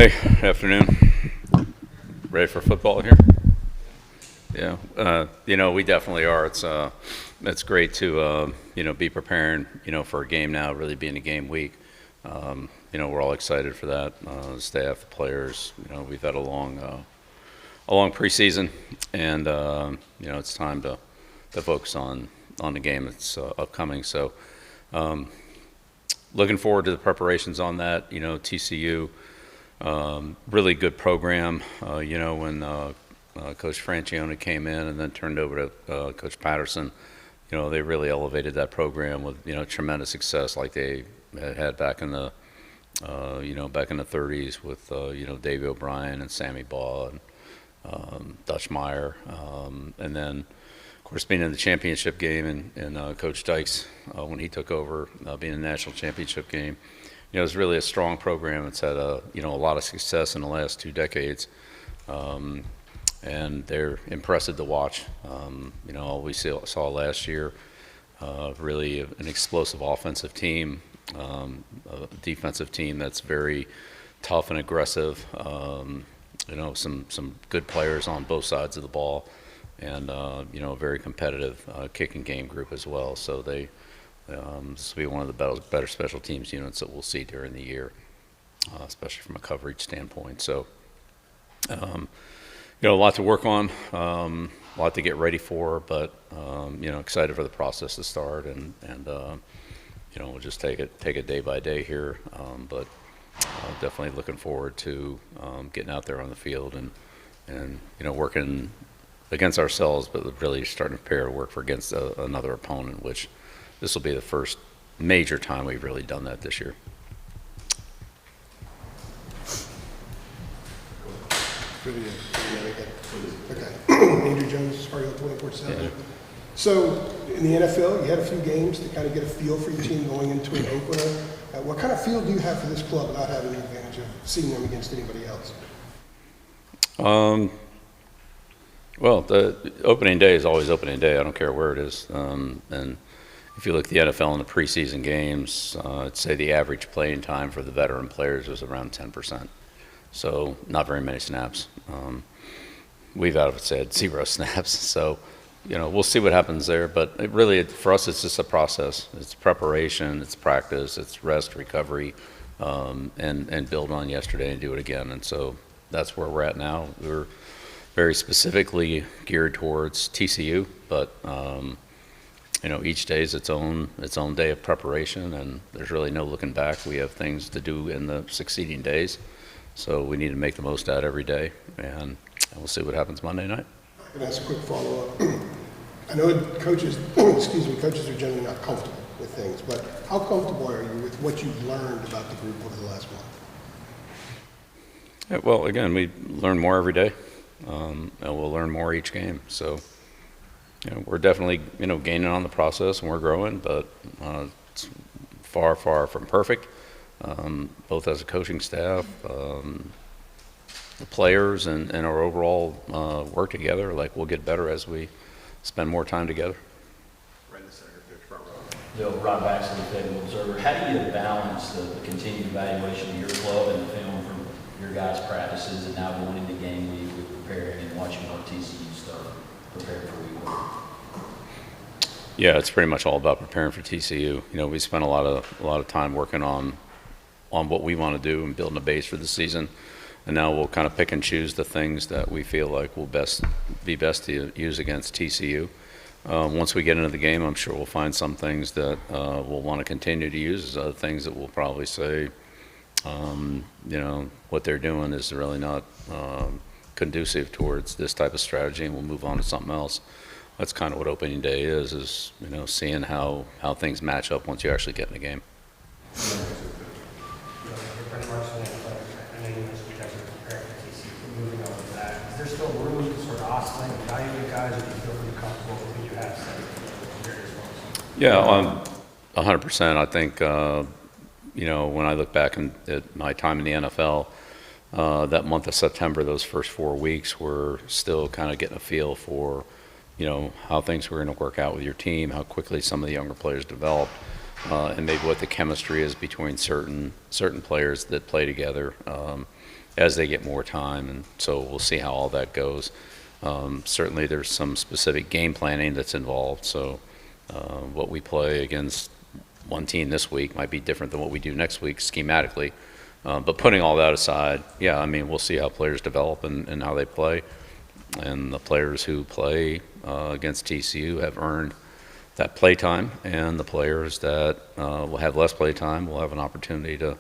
Hey, afternoon. Ready for football here? Yeah, we definitely are. It's great to be preparing for a game now, really being a game week. We're all excited for that. The staff, the players. We've had a long preseason, and it's time to focus on the game that's upcoming. So, looking forward to the preparations on that. TCU. Really good program. When Coach Francione came in and then turned over to Coach Patterson, they really elevated that program with tremendous success like they had back in the 30s with Davey O'Brien and Sammy Baugh and Dutch Meyer, and then of course being in the championship game and Coach Dykes when he took over being in the national championship game. It's really a strong program. It's had a lot of success in the last 2 decades, and they're impressive to watch. We saw last year, really an explosive offensive team, a defensive team that's very tough and aggressive. Some good players on both sides of the ball, and a very competitive kicking game group as well. So this will be one of the better special teams units that we'll see during the year, especially from a coverage standpoint. So, a lot to work on, a lot to get ready for, but excited for the process to start, and we'll just take it day by day here. But definitely looking forward to getting out there on the field and working against ourselves, but really starting to prepare to work against another opponent, which. This will be the first major time we've really done that this year. Okay. Andrew Jones, Spargo 24/7. Yeah. So in the NFL, you had a few games to kind of get a feel for your team going into an opener. What kind of feel do you have for this club without having the advantage of seeing them against anybody else? Well, the opening day is always opening day. I don't care where it is, and if you look at the NFL in the preseason games, I'd say the average playing time for the veteran players was around 10%. So not very many snaps. We've obviously had 0 snaps. So, we'll see what happens there. But for us, it's just a process. It's preparation, it's practice, it's rest, recovery, and build on yesterday and do it again. And so that's where we're at now. We're very specifically geared towards TCU, but each day is its own day of preparation, and there's really no looking back. We have things to do in the succeeding days, so we need to make the most out every day, and we'll see what happens Monday night. I'm going to ask a quick follow-up. I know coaches are generally not comfortable with things, but how comfortable are you with what you've learned about the group over the last month? Yeah, well, again, we learn more every day, and we'll learn more each game. So. We're definitely, gaining on the process, and we're growing, but it's far, far from perfect, both as a coaching staff, the players, and our overall work together. We'll get better as we spend more time together. Right in the center, front row. Bill, Rob Baxter, the Federal Observer. How do you balance the continued evaluation of your club and the film from your guys' practices and now going into game week with preparing and watching our TCU start prepared for week 1? Yeah, it's pretty much all about preparing for TCU. We spent a lot of time working on what we want to do and building a base for the season, and now we'll kind of pick and choose the things that we feel like will be best to use against TCU. Once we get into the game, I'm sure we'll find some things that we'll want to continue to use. As other things that we'll probably say, what they're doing is really not conducive towards this type of strategy, and we'll move on to something else. That's kind of what opening day is seeing how things match up once you actually get in the game. Is there still room to sort of oscillate and evaluate guys, or do you feel pretty comfortable with who you have set in various roles? Yeah, 100%. I think, when I look back at my time in the NFL, that month of September, those first 4 weeks, were still kind of getting a feel for how things were going to work out with your team, how quickly some of the younger players developed, and maybe what the chemistry is between certain players that play together. as they get more time, and so we'll see how all that goes. Certainly there's some specific game planning that's involved, so what we play against one team this week might be different than what we do next week schematically. But putting all that aside, yeah, I mean, we'll see how players develop and how they play. And the players who play against TCU have earned that play time, and the players that will have less play time will have an opportunity to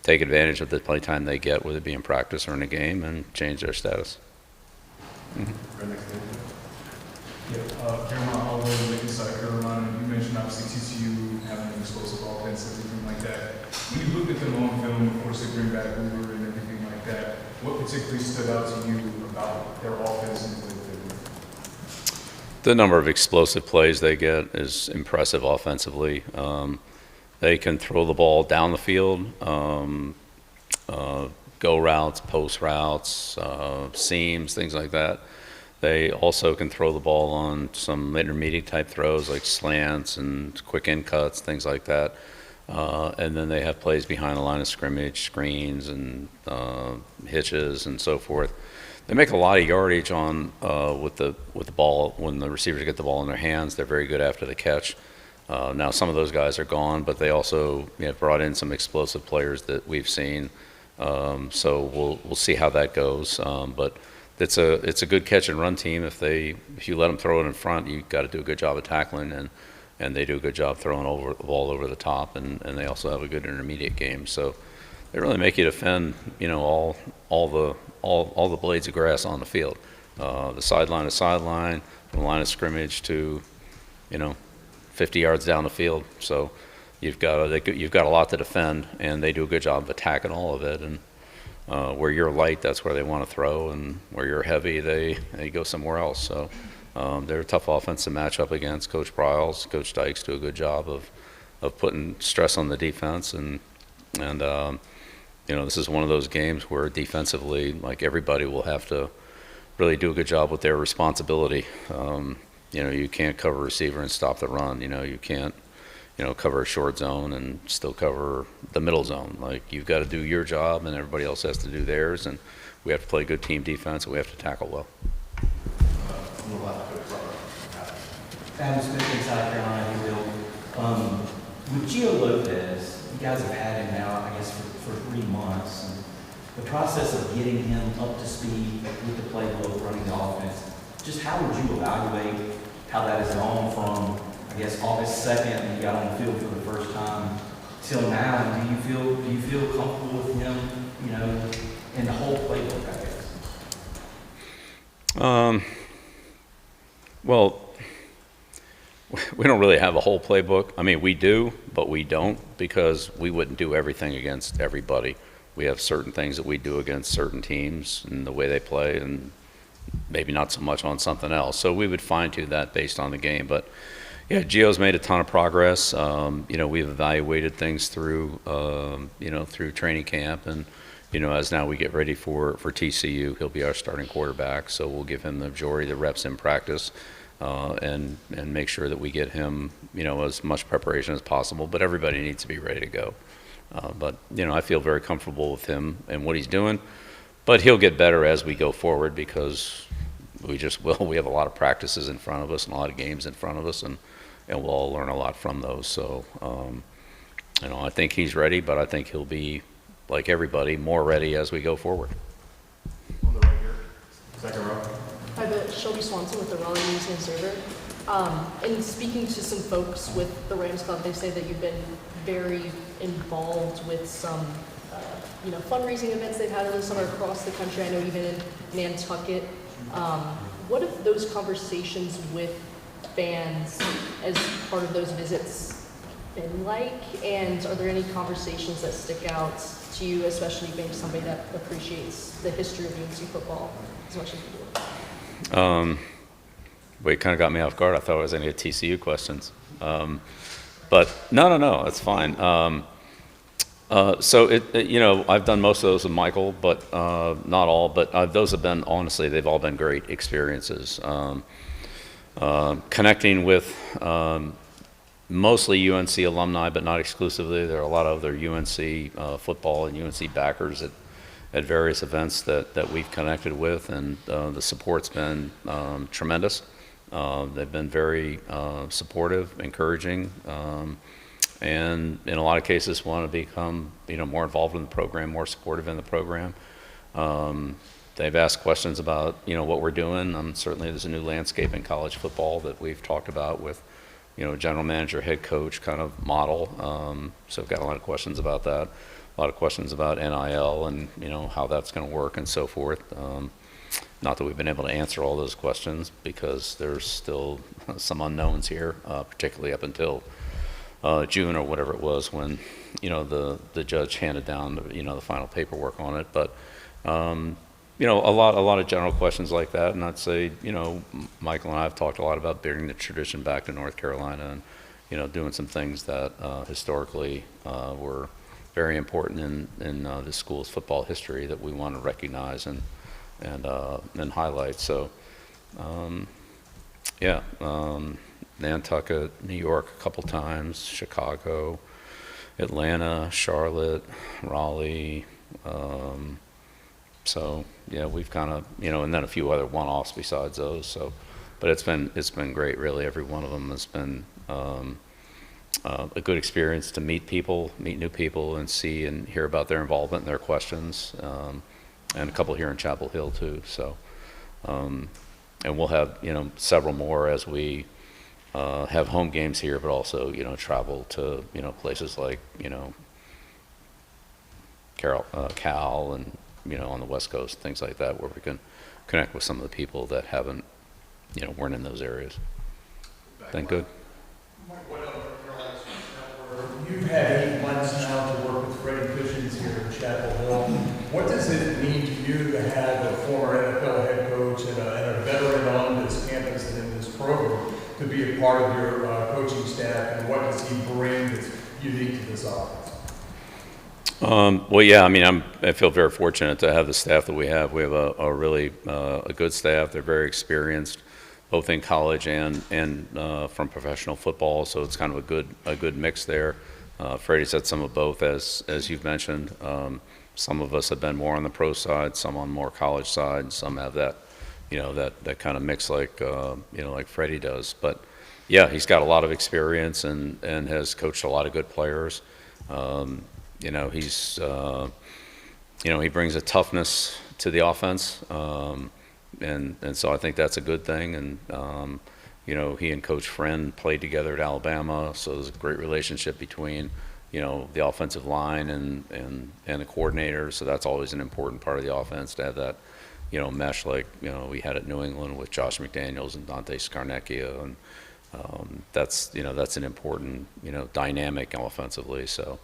take advantage of the play time they get, whether it be in practice or in a game, and change their status. Carolina Holloway, Lincoln, South Carolina, you mentioned obviously TCU having an explosive offense, everything like that. When you looked at them on film, of course, they bring back Hoover and everything like that, what particularly stood out to you about their offense and what they do? The number of explosive plays they get is impressive offensively. They can throw the ball down the field, go routes, post routes, seams, things like that. They also can throw the ball on some intermediate type throws like slants and quick in cuts, things like that. And then they have plays behind the line of scrimmage, screens and hitches and so forth. They make a lot of yardage on with the ball when the receivers get the ball in their hands. They're very good after the catch. Now some of those guys are gone, but they also brought in some explosive players that we've seen. So we'll see how that goes. But it's a good catch and run team. If you let them throw it in front, you've got to do a good job of tackling, and they do a good job throwing the ball over the top, and they also have a good intermediate game. So they really make you defend, all the blades of grass on the field, the sideline to sideline, from the line of scrimmage to 50 yards down the field. So you've got a lot to defend, and they do a good job of attacking all of it. And where you're light, that's where they want to throw, and where you're heavy, they go somewhere else. So they're a tough offense to match up against. Coach Pryles, Coach Dykes do a good job of putting stress on the defense, and this is one of those games where defensively, like, everybody will have to really do a good job with their responsibility. You can't cover a receiver and stop the run. You can't cover a short zone and still cover the middle zone. Like, you've got to do your job, and everybody else has to do theirs, and we have to play good team defense, and we have to tackle well. Adam Smith in South Carolina, Will. With Gio Lopez, you guys have had him now, I guess, for 3 months. And the process of getting him up to speed with the playbook, running the offense, just how would you evaluate how that has gone from, I guess, August 2nd when you got on the field for the first time till now? And do you feel comfortable with him, in the whole playbook, I guess? Well, we don't really have a whole playbook. I mean, we do, but we don't, because we wouldn't do everything against everybody. We have certain things that we do against certain teams and the way they play, and maybe not so much on something else. So we would fine-tune that based on the game. But yeah, Gio's made a ton of progress. We've evaluated things through training camp, and as now we get ready for TCU, he'll be our starting quarterback. So we'll give him the majority of the reps in practice, and make sure that we get him, as much preparation as possible. But everybody needs to be ready to go. But I feel very comfortable with him and what he's doing. But he'll get better as we go forward, because we just will. We have a lot of practices in front of us and a lot of games in front of us, and we'll all learn a lot from those. So, I think he's ready, but I think he'll be, like everybody, more ready as we go forward. On the right here, second row. Hi, Shelby Swanson with the Raleigh News and Observer. In speaking to some folks with the Rams Club, they say that you've been very involved with some, fundraising events they've had over the summer across the country. I know even in Nantucket. What have those conversations with fans as part of those visits been like? And are there any conversations that stick out to you, especially being somebody that appreciates the history of UNC football as much as you do? Well, you kind of got me off guard. I thought I was going to get TCU questions. But no, it's fine. So I've done most of those with Michael, but not all. But those have been, honestly, they've all been great experiences. Connecting with mostly UNC alumni, but not exclusively. There are a lot of other UNC football and UNC backers at various events that we've connected with, and the support's been tremendous. They've been very supportive, encouraging, and in a lot of cases want to become more involved in the program, more supportive in the program. They've asked questions about what we're doing. Certainly there's a new landscape in college football that we've talked about with general manager, head coach kind of model. So I've got a lot of questions about that. A lot of questions about NIL and how that's going to work and so forth. Not that we've been able to answer all those questions because there's still some unknowns here, particularly up until June or whatever it was when the judge handed down the final paperwork on it. But a lot of general questions like that, and I'd say Michael and I have talked a lot about bringing the tradition back to North Carolina and doing some things that historically were very important in the school's football history that we want to recognize and highlight. So Nantucket, New York a couple times, Chicago, Atlanta, Charlotte, Raleigh. So yeah, we've kind of and then a few other one-offs besides those. So, but it's been great. Really, every one of them has been a good experience to meet new people, and see and hear about their involvement and their questions. And a couple here in Chapel Hill too. So, and we'll have several more as we have home games here, but also travel to places like Cal and on the West Coast, things like that, where we can connect with some of the people that haven't weren't in those areas. Been good. You've had 8 months now to work with Freddie Cushings here in Chapel Hill. What does it mean to you to have a former NFL head coach and a veteran on this campus and in this program to be a part of your coaching staff, and what does he bring that's unique to this offense? Well, yeah, I mean, I feel very fortunate to have the staff that we have. We have a really a good staff. They're very experienced, both in college and from professional football. So it's kind of a good mix there. Freddie's had some of both, as you've mentioned. Some of us have been more on the pro side, some on more college side, and some have that, that kind of mix like like Freddie does. But yeah, he's got a lot of experience and has coached a lot of good players. He's he brings a toughness to the offense, and so I think that's a good thing. And he and Coach Friend played together at Alabama, so there's a great relationship between the offensive line and the coordinator. So that's always an important part of the offense, to have that mesh like we had at New England with Josh McDaniels and Dante Scarnecchia, and that's an important dynamic offensively. So.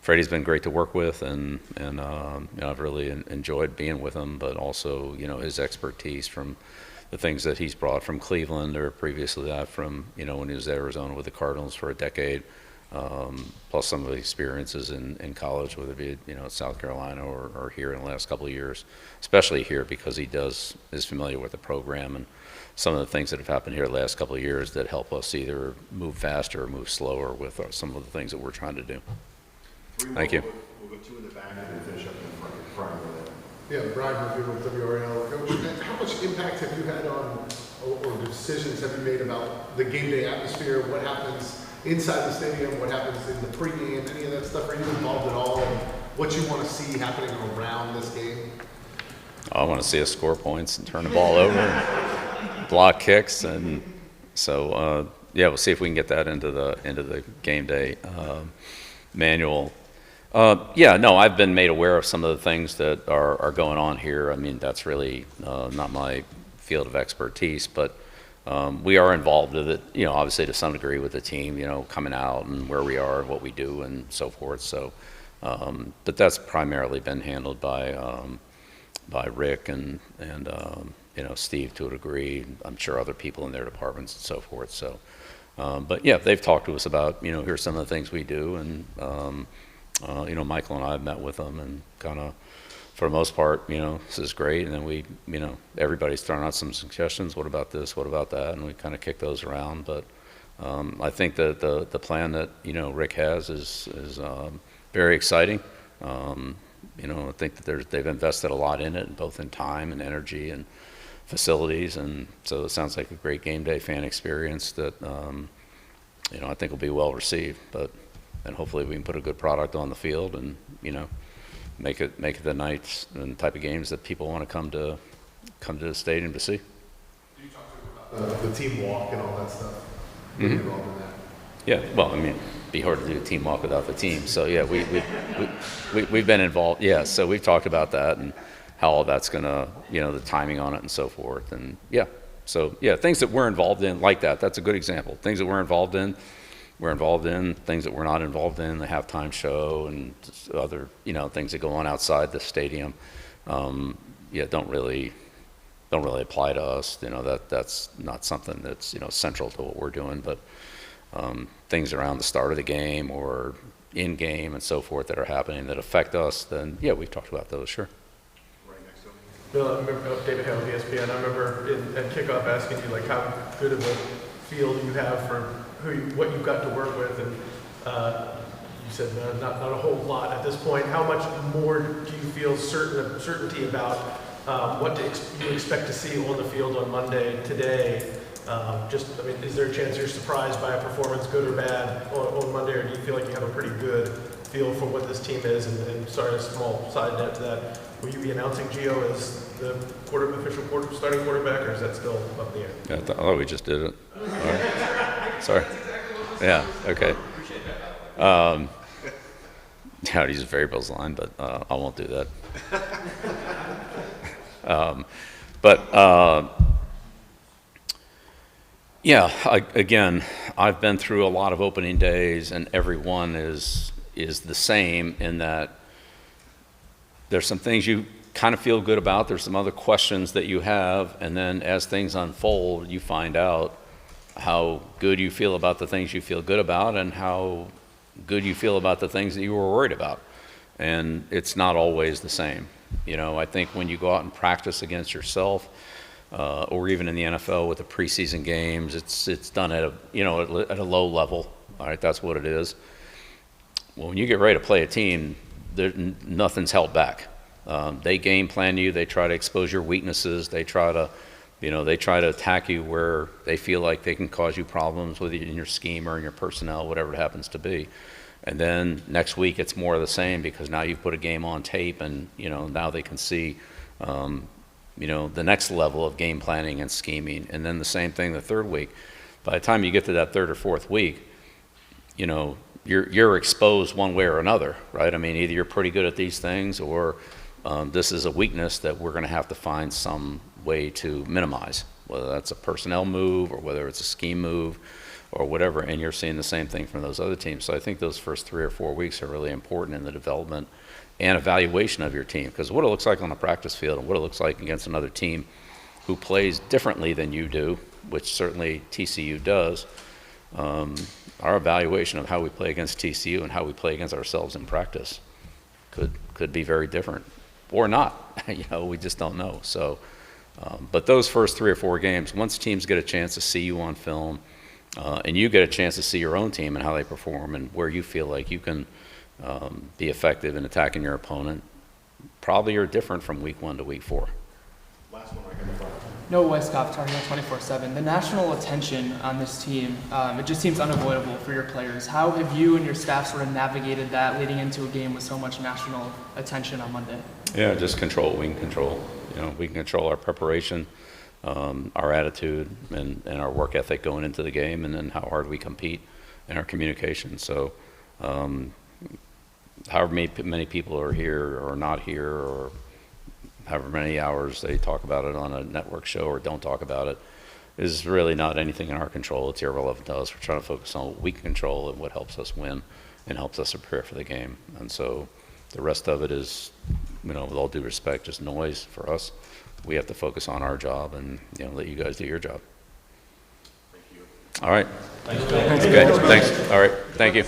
Freddie's been great to work with, and I've really enjoyed being with him. But also, his expertise from the things that he's brought from Cleveland, or previously that from when he was at Arizona with the Cardinals for a decade, plus some of the experiences in college, whether it be at South Carolina or here in the last couple of years, especially here because he is familiar with the program and some of the things that have happened here the last couple of years that help us either move faster or move slower with some of the things that we're trying to do. Thank you. We'll go 2 in the back and then finish up in front of that. Yeah, Brian Murphy with WRL. Coach, how much impact have you had on, or decisions have you made about the game day atmosphere? What happens inside the stadium? What happens in the pregame? Any of that stuff? Are you involved at all in what you want to see happening around this game? I want to see us score points and turn the ball over, and block kicks, and so we'll see if we can get that into the game day manual. I've been made aware of some of the things that are going on here. I mean, that's really not my field of expertise, but we are involved with it, obviously to some degree with the team, coming out and where we are and what we do and so forth. So, but that's primarily been handled by Rick and Steve to a degree. I'm sure other people in their departments and so forth. So, but yeah, they've talked to us about, here's some of the things we do, and Michael and I have met with them, and kind of, for the most part, this is great. And then we, everybody's thrown out some suggestions. What about this? What about that? And we kind of kick those around. But I think that the plan that Rick has is very exciting. I think that they've invested a lot in it, both in time and energy and facilities, and so it sounds like a great game day fan experience that I think will be well received. And hopefully we can put a good product on the field, and make it the nights and type of games that people want to come to the stadium to see. The team walk and all that stuff. Mm-hmm. Involved in that. Yeah, well, it'd be hard to do a team walk without the team. So yeah, we've been involved. Yeah, so we've talked about that and how all that's gonna, the timing on it and so forth. And yeah, so yeah, things that we're involved in like that. That's a good example. Things that we're involved in. Things that we're not involved in. The halftime show and other, things that go on outside the stadium. Don't really apply to us. That's not something that's central to what we're doing. But things around the start of the game or in game and so forth that are happening that affect us, then yeah, we've talked about those. Sure. Right next to him. Bill, I remember David Hale, ESPN. I remember at kickoff asking you how good of a feel you have for what you've got to work with, and you said not a whole lot at this point. How much more do you feel certainty about what you expect to see on the field on Monday today? Is there a chance you're surprised by a performance, good or bad, on Monday, or do you feel like you have a pretty good feel for what this team is? And sorry, a small side note to that, will you be announcing Gio as the official starting quarterback, or is that still up in the air? Yeah, I thought we just did it. All right. Sorry. Yeah. Okay. Yeah, I'd use variables line, but I won't do that. Again, I've been through a lot of opening days, and every one is the same in that there's some things you kind of feel good about, there's some other questions that you have, and then as things unfold, you find out how good you feel about the things you feel good about and how good you feel about the things that you were worried about. And it's not always the same. I think when you go out and practice against yourself, or even in the NFL with the preseason games, it's done at a low level. All right, that's what it is. Well, when you get ready to play a team, nothing's held back. They game plan you. They try to expose your weaknesses. They try to attack you where they feel like they can cause you problems with in your scheme or in your personnel, whatever it happens to be. And then next week it's more of the same because now you've put a game on tape, and now they can see the next level of game planning and scheming. And then the same thing the third week. By the time you get to that third or fourth week, you're exposed one way or another, right? Either you're pretty good at these things, or this is a weakness that we're going to have to find some way to minimize, whether that's a personnel move or whether it's a scheme move or whatever. And you're seeing the same thing from those other teams. So I think those first 3 or 4 weeks are really important in the development and evaluation of your team, because what it looks like on the practice field and what it looks like against another team who plays differently than you do, which certainly TCU does, our evaluation of how we play against TCU and how we play against ourselves in practice could be very different, or not. We just don't know. So, but those first 3 or 4 games, once teams get a chance to see you on film, and you get a chance to see your own team and how they perform and where you feel like you can be effective in attacking your opponent, probably are different from week 1 to week 4. Last one right in the front. Noah Westcott, Tar Heel 24/7. The national attention on this team, it just seems unavoidable for your players. How have you and your staff sort of navigated that leading into a game with so much national attention on Monday? Yeah, just control what we can control. We can control our preparation, our attitude, and our work ethic going into the game, and then how hard we compete in our communication. So however many people are here or not here, or however many hours they talk about it on a network show or don't talk about it, is really not anything in our control. It's irrelevant to us. We're trying to focus on what we can control and what helps us win and helps us prepare for the game. And so the rest of it is, with all due respect, just noise for us. We have to focus on our job and let you guys do your job. Thank you. All right. Thanks, Bill. Okay, thanks. All right, thank you.